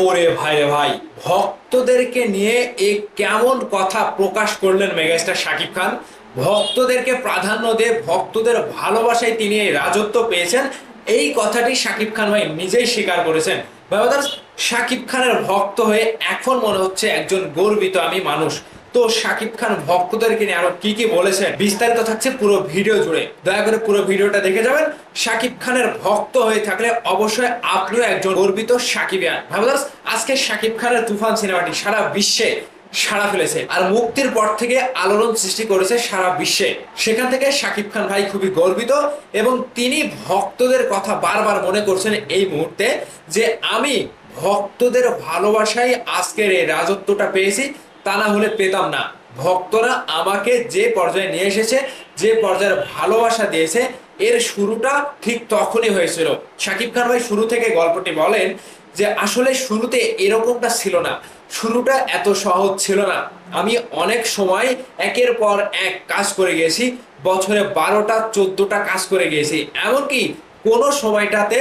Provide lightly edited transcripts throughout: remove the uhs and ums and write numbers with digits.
ওরে ভাই রে ভাই, ভক্তদেরকে নিয়ে এ কেমন কথা প্রকাশ করলেন মেগাস্টার শাকিব খান। ভক্তদেরকে প্রাধান্য দিয়ে ভক্তদের ভালোবাসায় তিনি এই রাজত্ব পেয়েছেন, এই কথাটি শাকিব খান ভাই নিজেই স্বীকার করেছেন। ব্রাদার্স, শাকিব খানের ভক্ত হয়ে এখন মনে হচ্ছে একজন গর্বিত আমি মানুষ। তো শাকিব খান ভক্তদেরকে নিয়ে আরো কি কি বলেছেন বিস্তারিত থাকছে পুরো ভিডিও জুড়ে, দয়া করে পুরো ভিডিওটা দেখে যাবেন। শাকিব খানের ভক্ত হয়ে থাকলে অবশ্যই আপনিও একজন গর্বিত শাকিবিয়ান। ভাইবাদার্স, আজকে শাকিব খানের তুফান সিনেমাটি সারা বিশ্বে সাড়া ফেলেছে আর মুক্তির পর থেকে আলোড়ন সৃষ্টি করেছে সারা বিশ্বে। সেখান থেকে শাকিব খান ভাই খুবই গর্বিত এবং তিনি ভক্তদের কথা বারবার মনে করছেন এই মুহূর্তে যে আমি ভক্তদের ভালোবাসায় আজকের এই রাজত্বটা পেয়েছি, তা না হলে পেতাম না। ভক্তরা আমাকে যে পর্যায়ে নিয়ে এসেছে, যে পর্যায়ের ভালোবাসা দিয়েছে, এর শুরুটা ঠিক তখনই হয়েছিল। শাকিব খান ভাই শুরু থেকে গল্পটি বলেন যে আসলে শুরুতে এরকমটা ছিল না, শুরুটা এত সহজ ছিল না। আমি অনেক সময় একের পর এক কাজ করে গেছি, বছরে 12টা 14টা কাজ করে গিয়েছি। এমনকি কোনো সময়টাতে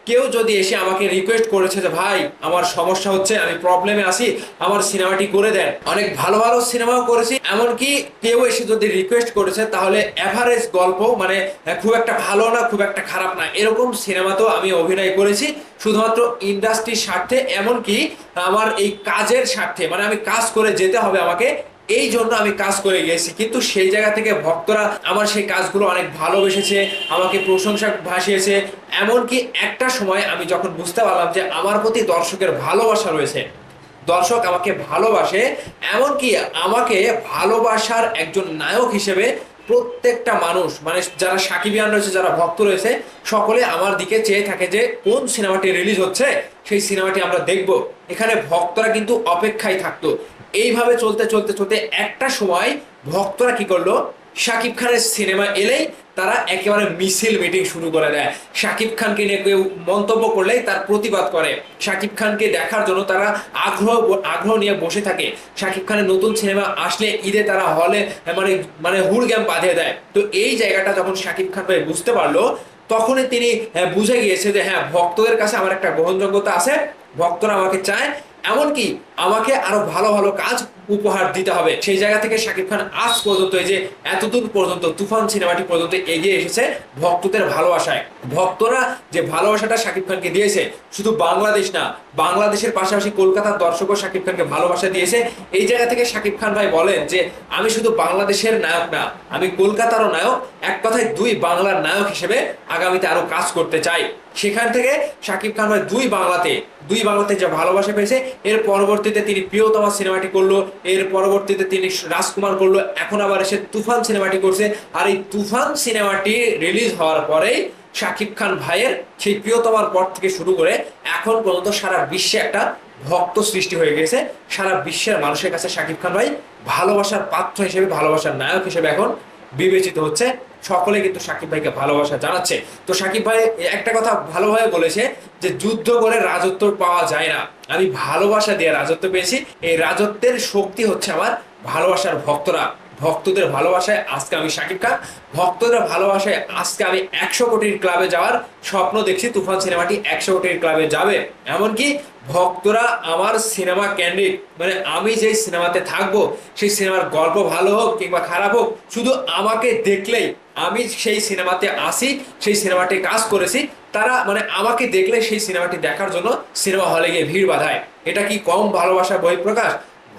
কেউ যদি এসে আমাকে রিকোয়েস্ট করেছে যে ভাই আমার সমস্যা হচ্ছে, আমি প্রবলেমে আছি, আমার সিনেমাটি করে দেন। অনেক ভালো ভালো সিনেমাও করেছি, এমনকি কেউ এসে যদি রিকোয়েস্ট করেছে তাহলে এভারেজ গল্প, মানে খুব একটা ভালো না খুব একটা খারাপ না, এরকম সিনেমাতেও আমি অভিনয় করেছি শুধুমাত্র ইন্ডাস্ট্রির স্বার্থে, এমনকি আমার এই কাজের স্বার্থে, মানে আমি কাজ করে যেতে হবে আমাকে, এই জন্য আমি কাজ করে গেছি। কিন্তু সেই জায়গা থেকে ভক্তরা আমার সেই কাজগুলো অনেক ভালোবেসেছে, আমাকে প্রশংসা ভাসিয়েছে। এমনকি একটা সময় আমি যখন বুঝতে পারলাম যে আমার প্রতি দর্শকের ভালোবাসা রয়েছে, দর্শক আমাকে ভালোবাসে, এমনকি আমাকে ভালোবাসার একজন নায়ক হিসেবে প্রত্যেকটা মানুষ, মানে যারা সাকিবিয়ান রয়েছে, যারা ভক্ত রয়েছে, সকলে আমার দিকে চেয়ে থাকে যে কোন সিনেমাটি রিলিজ হচ্ছে, সেই সিনেমাটি আমরা দেখব। এখানে ভক্তরা কিন্তু অপেক্ষায় থাকতো। এইভাবে চলতে চলতে চলতে একটা সময় ভক্তরা কি করলো, শাকিব খানের সিনেমা এলেই তারা একেবারে মিছিল মিটিং শুরু করে দেয়। শাকিব খানকে নিয়ে কেউ মন্তব্য করলেই তার প্রতিবাদ করে। শাকিব খানকে দেখার জন্য তারা আগ্রহ আগ্রহ নিয়ে বসে থাকে। শাকিব খানের নতুন সিনেমা আসলে ঈদে তারা হলে মানে মানে হুড়গ্যাম বাঁধিয়ে দেয়। তো এই জায়গাটা যখন শাকিব খান ভাই বুঝতে পারলো, তখনই তিনি বুঝে গিয়েছে যে হ্যাঁ, ভক্তদের কাছে আমার একটা গ্রহণযোগ্যতা আছে, ভক্তরা আমাকে চায়, এমনকি আমাকে আরো ভালো ভালো কাজ উপহার দিতে হবে। সেই জায়গা থেকে শাকিব খান আজ পর্যন্ত, এই যে এতদূর পর্যন্ত তুফান সিনেমাটি পর্যন্ত এগিয়ে এসেছে ভক্তদের ভালোবাসায়। ভক্তরা যে ভালোবাসাটা শাকিব খানকে দিয়েছে, শুধু বাংলাদেশ না, বাংলাদেশের পাশাপাশি কলকাতার দর্শকও শাকিব খানকে ভালোবাসা দিয়েছে। এই জায়গা থেকে শাকিব খান ভাই বলেন যে আমি শুধু বাংলাদেশের নায়ক না, আমি কলকাতারও নায়ক, এক কথায় দুই বাংলার নায়ক হিসেবে আগামীতে আরো কাজ করতে চাই। সেখান থেকে শাকিব খান ভাই দুই বাংলাতে যে ভালোবাসা পেয়েছে, এর পরবর্তীতে তিনি প্রিয়তমা সিনেমাটি করলো, এর পরবর্তীতে তিনি রাজকুমার করলো, এখন আবার এসে তুফান সিনেমাটি করছে। আর এই তুফান সিনেমাটি রিলিজ হওয়ার পরেই শাকিব খান ভাইয়ের সেই প্রিয়তমার পর থেকে শুরু করে এখন পর্যন্ত সারা বিশ্বে একটা ভক্ত সৃষ্টি হয়ে গেছে। সারা বিশ্বের মানুষের কাছে শাকিব খান ভাই ভালোবাসার পাত্র হিসেবে, ভালোবাসার নায়ক হিসেবে এখন বিবেচিত হচ্ছে। সকলে কিন্তু শাকিব ভাইকে ভালোবাসা জানাচ্ছে। তো শাকিব ভাই একটা কথা ভালোভাবে বলেছে যে যুদ্ধ করে রাজত্ব পাওয়া যায় না, আমি ভালোবাসা দিয়ে রাজত্ব পেয়েছি। এই রাজত্বের শক্তি হচ্ছে আমার ভালোবাসার ভক্তরা। ভক্তদের ভালোবাসায় আজকে আমি শাকিব খান, ভক্তদের ভালোবাসায় আজকে আমি 100 কোটির ক্লাবে যাওয়ার স্বপ্ন দেখছি। তুফান সিনেমাটি 100 কোটির ক্লাবে যাবে। এমনকি ভক্তরা আমার সিনেমা ক্যান্ডিড, মানে আমি যেই সিনেমাতে থাকবো, সেই সিনেমার গল্প ভালো হোক কিংবা খারাপ হোক, শুধু আমাকে দেখলেই, আমি সেই সিনেমাতে আসি, সেই সিনেমাটি কাজ করেছি, তারা মানে আমাকে দেখলে সেই সিনেমাটি দেখার জন্য সিনেমা হলে গিয়ে ভিড় বাঁধায়। এটা কি কম ভালোবাসার বহিঃপ্রকাশ?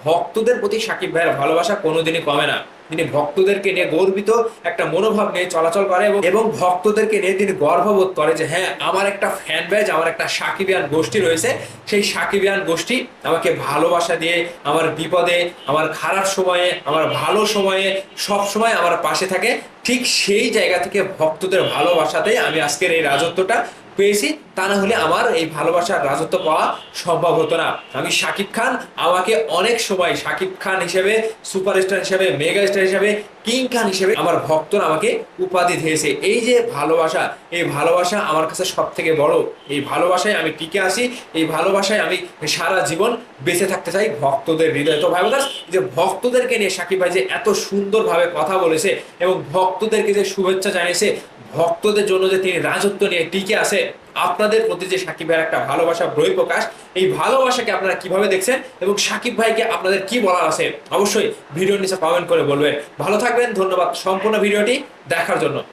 ভক্তদের প্রতি শাকিব ভাইয়ের ভালোবাসা কোনোদিনই কমে না। তিনি ভক্তদেরকে নিয়ে গর্বিত একটা মনোভাব নিয়ে চলাচল করে এবং ভক্তদেরকে নিয়ে তিনি গর্ববোধ করে যে হ্যাঁ, আমার একটা ফ্যান ব্যাজ, আমার একটা সাকিবিয়ান গোষ্ঠী রয়েছে। সেই সাকিবিয়ান গোষ্ঠী আমাকে ভালোবাসা দিয়ে আমার বিপদে, আমার খারাপ সময়ে, আমার ভালো সময়ে সব সময় আমার পাশে থাকে। ঠিক সেই জায়গা থেকে ভক্তদের ভালোবাসাতে আমি আজকের এই রাজত্বটা পেয়েছি, তা না হলে আমার এই ভালোবাসার রাজত্ব পাওয়া সম্ভব হতো না। আমি শাকিব খান, আমাকে অনেক সময় শাকিব খান হিসেবে, সুপারস্টার হিসেবে, মেগা স্টার হিসেবে, কিং খান হিসেবে আমার ভক্তরা আমাকে উপাধি দিয়েছে। এই যে ভালোবাসা, এই ভালোবাসা আমার কাছে সব থেকে বড়। এই ভালোবাসায় আমি টিকে আসি, এই ভালোবাসায় আমি সারা জীবন বেঁচে থাকতে চাই ভক্তদের হৃদয়ে। তো ভাই বোনাস, যে ভক্তদেরকে নিয়ে শাকিব ভাই যে এত সুন্দরভাবে কথা বলেছে এবং ভক্তদেরকে যে শুভেচ্ছা জানিয়েছে, ভক্তদের জন্য যে তিনি রাজত্ব নিয়ে টিকে আছে, আপনাদের প্রতি যে সাকিব ভাইয়ের একটা ভালোবাসা বহিঃপ্রকাশ, এই ভালোবাসাকে আপনারা কিভাবে দেখছেন এবং সাকিব ভাইকে আপনাদের কি বলার আছে অবশ্যই ভিডিওর নিচে কমেন্ট করে বলবেন। ভালো থাকবেন, ধন্যবাদ সম্পূর্ণ ভিডিওটি দেখার জন্য।